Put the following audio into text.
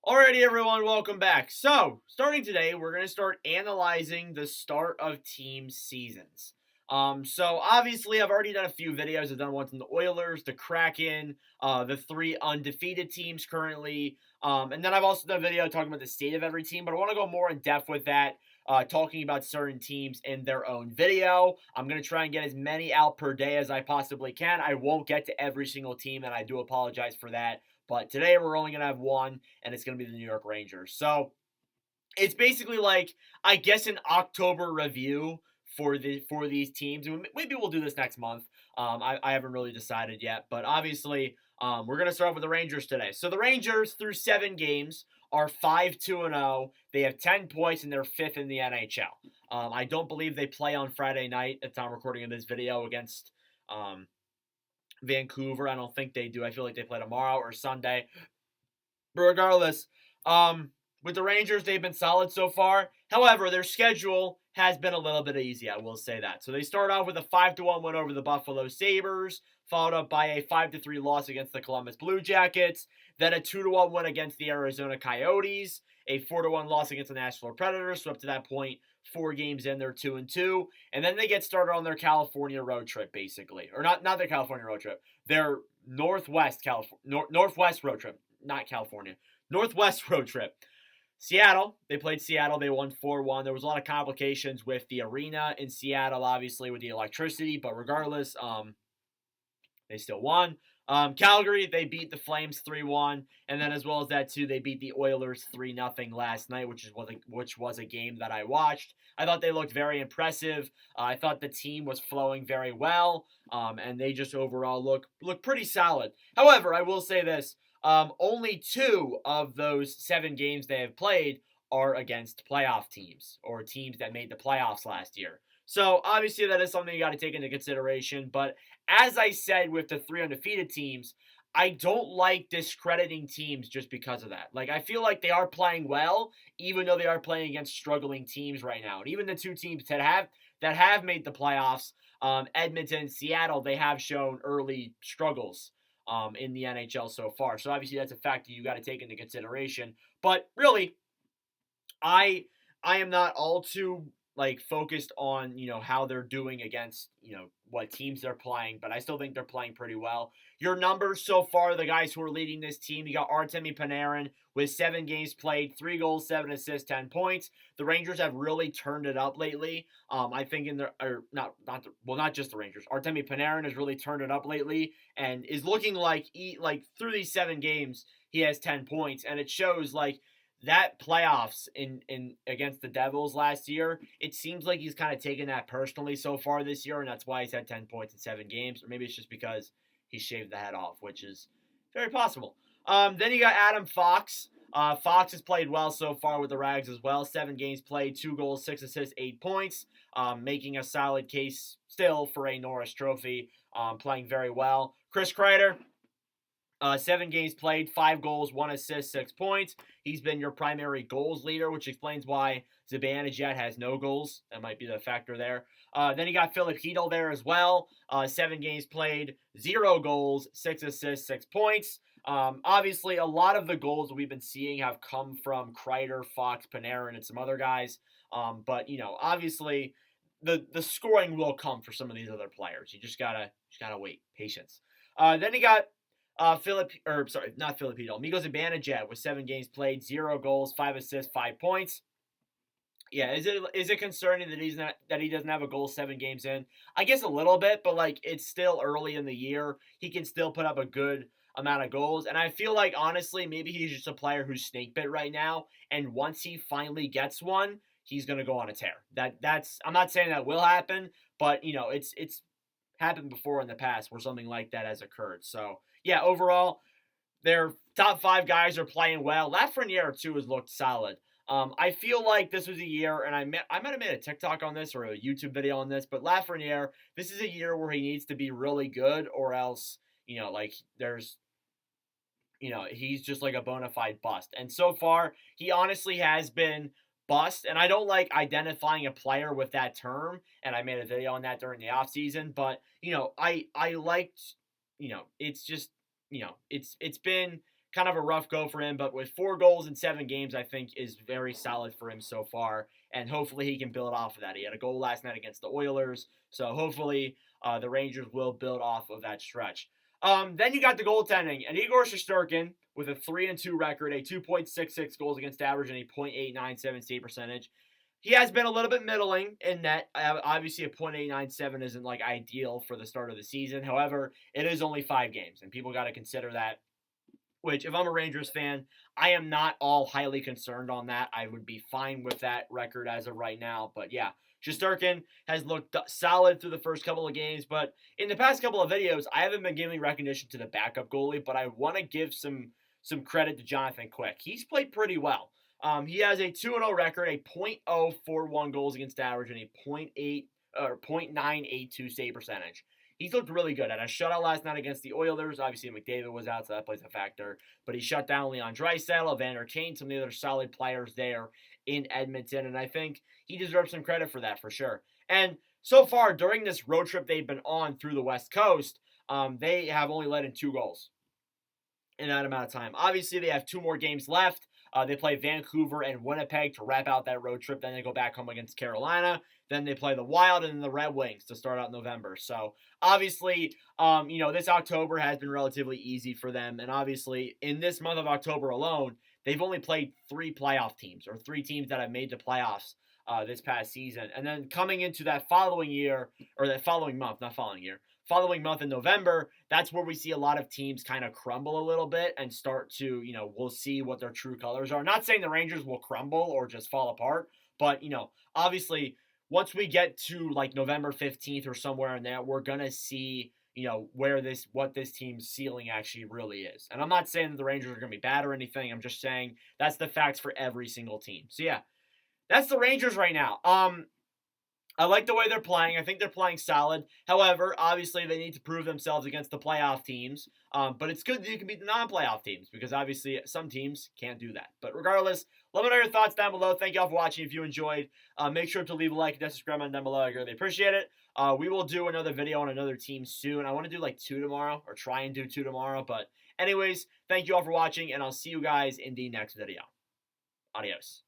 Alrighty, everyone, welcome back. So, starting today, we're going to start analyzing the start of team seasons. So obviously, I've already done a few videos. I've done ones on the Oilers, the Kraken, the three undefeated teams currently, and then I've also done a video talking about the state of every team. But I want to go more in depth with that, talking about certain teams in their own video. I'm going to try and get as many out per day as I possibly can. I won't get to every single team, and I do apologize for that. But today we're only going to have one, and it's going to be the New York Rangers. So it's basically like, I guess, an October review for these teams. Maybe we'll do this next month. I haven't really decided yet, but obviously we're going to start with the Rangers today. So the Rangers, through 7 games, are 5-2-0. They have 10 points, and they're fifth in the NHL. I don't believe they play on Friday night at the time recording of this video against Vancouver. I don't think they do. I feel like they play tomorrow or Sunday. But regardless, with the Rangers, they've been solid so far. However, their schedule has been a little bit easy, I will say that. So they start off with a 5-1 win over the Buffalo Sabres, followed up by a 5-3 loss against the Columbus Blue Jackets, then a 2-1 win against the Arizona Coyotes, a 4-1 loss against the Nashville Predators. So up to that point, 4 games in, they're 2-2, and then they get started on their California road trip, basically, or not their California road trip, their Northwest road trip, not California, Northwest road trip. Seattle, they played Seattle. They won 4-1. There was a lot of complications with the arena in Seattle, obviously, with the electricity. But regardless, they still won. Calgary, they beat the Flames 3-1. And then as well as that, too, they beat the Oilers 3-0 last night, which was a game that I watched. I thought they looked very impressive. I thought the team was flowing very well. And they just overall look pretty solid. However, I will say this. Only 2 of those 7 games they have played are against playoff teams or teams that made the playoffs last year. So obviously that is something you got to take into consideration. But as I said with the 3 undefeated teams, I don't like discrediting teams just because of that. Like, I feel like they are playing well, even though they are playing against struggling teams right now. And even the 2 teams that have made the playoffs, Edmonton, Seattle, they have shown early struggles in the NHL so far. So obviously that's a factor you got to take into consideration. But really, I I am not all too like focused on how they're doing against what teams they're playing, but I still think they're playing pretty well. Your numbers so far, the guys who are leading this team, you got Artemi Panarin with 7 games played, 3 goals, 7 assists, 10 points. The Rangers have really turned it up lately. I think in their or not just the Rangers. Artemi Panarin has really turned it up lately and is looking like through these 7 games he has 10 points, and it shows like that playoffs in against the Devils last year, it seems like he's kind of taken that personally so far this year, and that's why he's had 10 points in 7 games. Or maybe it's just because he shaved the head off, which is very possible. Then you got Adam Fox. Fox has played well so far with the Rags as well. 7 games played, 2 goals, 6 assists, 8 points, making a solid case still for a Norris Trophy, playing very well. Chris Kreider, 7 games played, 5 goals, 1 assist, 6 points. He's been your primary goals leader, which explains why Zibanejad has no goals. That might be the factor there. Then you got Philip Hedl there as well. 7 games played, 0 goals, 6 assists, 6 points. Obviously, a lot of the goals we've been seeing have come from Kreider, Fox, Panarin, and some other guys. But obviously, the scoring will come for some of these other players. You just gotta wait, patience. Then you got not Philip Hedl. Migos Zibanejad with 7 games played, 0 goals, 5 assists, 5 points. Yeah, is it concerning that he doesn't have a goal 7 games in? I guess a little bit, but like it's still early in the year. He can still put up a good amount of goals, and I feel like honestly maybe he's just a player who's snake bit right now, and once he finally gets one, he's gonna go on a tear. That's I'm not saying that will happen, but it's happened before in the past where something like that has occurred. So yeah, overall, their top 5 guys are playing well. Lafreniere too has looked solid. I feel like this was a year, and I might have made a TikTok on this or a YouTube video on this, but Lafreniere, this is a year where he needs to be really good, or else he's just like a bona fide bust. And so far, he honestly has been bust. And I don't like identifying a player with that term. And I made a video on that during the offseason. But, I liked, it's just, it's been kind of a rough go for him, but with 4 goals in 7 games, I think is very solid for him so far, and hopefully he can build off of that. He had a goal last night against the Oilers, so hopefully the Rangers will build off of that stretch. Then you got the goaltending, and Igor Shesterkin with a 3-2 record, a 2.66 goals against average, and a .897 save percentage. He has been a little bit middling in net. Obviously, a .897 isn't like ideal for the start of the season. However, it is only 5 games, and people got to consider that. Which, if I'm a Rangers fan, I am not all highly concerned on that. I would be fine with that record as of right now. But yeah, Shesterkin has looked solid through the first couple of games. But in the past couple of videos, I haven't been giving recognition to the backup goalie, but I want to give some credit to Jonathan Quick. He's played pretty well. He has a 2-0 record, a .041 goals against average, and a .982 save percentage. He's looked really good. At a shutout last night against the Oilers. Obviously, McDavid was out, so that plays a factor. But he shut down Leon Draisaitl, Evander Kane, some of the other solid players there in Edmonton. And I think he deserves some credit for that for sure. And so far, during this road trip they've been on through the West Coast, they have only let in 2 goals in that amount of time. Obviously, they have 2 more games left. They play Vancouver and Winnipeg to wrap out that road trip. Then they go back home against Carolina. Then they play the Wild and then the Red Wings to start out November. So, obviously, this October has been relatively easy for them. And obviously, in this month of October alone, they've only played 3 playoff teams or 3 teams that have made the playoffs this past season. And then coming into that following year, or that following month, not following year, following month in November, that's where we see a lot of teams kind of crumble a little bit and start to, we'll see what their true colors are. Not saying the Rangers will crumble or just fall apart, but, obviously, once we get to like November 15th or somewhere in there, we're going to see, what this team's ceiling actually really is. And I'm not saying that the Rangers are going to be bad or anything. I'm just saying that's the facts for every single team. So yeah, that's the Rangers right now. I like the way they're playing. I think they're playing solid. However, obviously, they need to prove themselves against the playoff teams. But it's good that you can beat the non-playoff teams because obviously some teams can't do that. But regardless, let me know your thoughts down below. Thank you all for watching. If you enjoyed, make sure to leave a like and subscribe down below. I really appreciate it. We will do another video on another team soon. I want to do like 2 tomorrow or try and do 2 tomorrow. But anyways, thank you all for watching, and I'll see you guys in the next video. Adios.